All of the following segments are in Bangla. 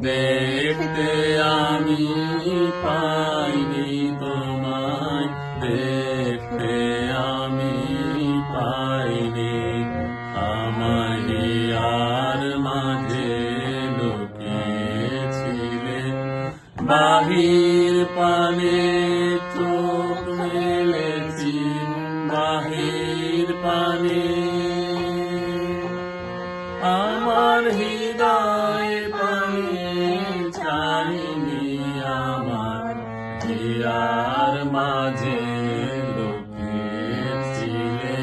দেখতে আমি পাইনি তোমায়, দেখতে আমি পাইনি। আমায় হিয়ার মাঝে লুকিয়েছিলে, বাহির পানে চোখ মেলেছি, বাহির পানে। আমার হৃদয় পানে চাইনি, আমার হিয়ার মাঝে লুকিয়েছিলে।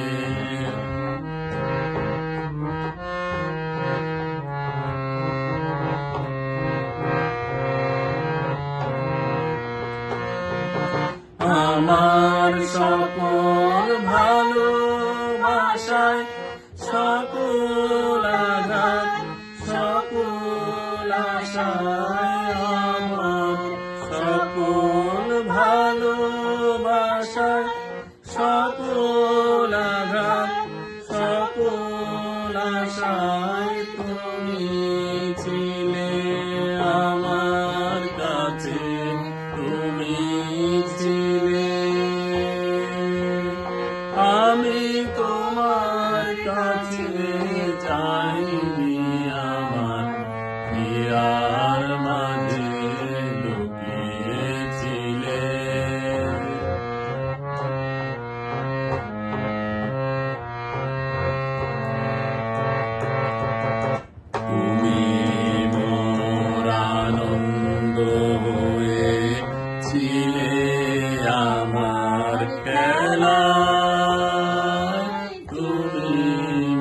আমার সকল ভালোবাসায় সকল আঘাত, সকল আশায়, আমার সকল ভালোবাসায় সকল আঘাত, সকল আশায় তুমি ছিলে আমার কাছে, তুমি ছিলে। আমি তোমার কাছে যাইনি, আমার হিয়ার মাঝে লুকিয়েছিলে। তুমি মোর আনন্দ হয়েছিলে আমার খেলা, তুমি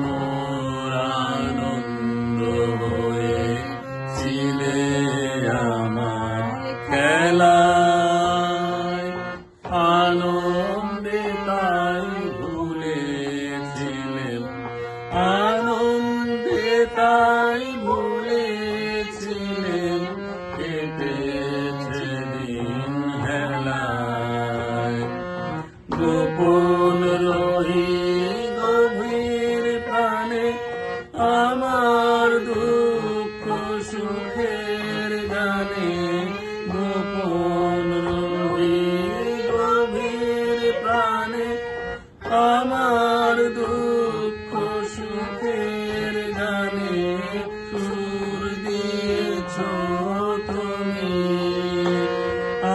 মোর আনন্দ হয়েছিলে আমার খেলায়। আনন্দে তাই ভুলেছিলেন, আনন্দে তাই ভুলেছিলেন, কেটেছে দিন হেলায়। গোপন রহি গভীর প্রাণে আমার দুঃখ সুখের গানে, গোপন রহি গভীর প্রাণে আমার দুঃখ সুখের গানে। সুর দিয়েছ তুমি,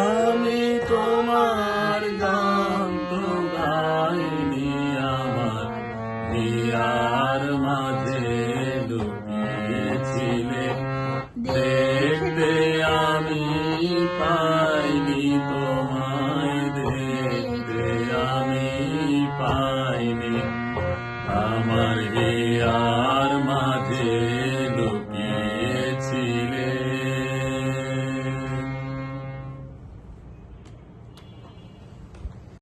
আমি তোমার গান তো গাইনি, আমার হিয়ার মাঝে লুকিয়েছিলে, দেখতে আমি পাইনি তো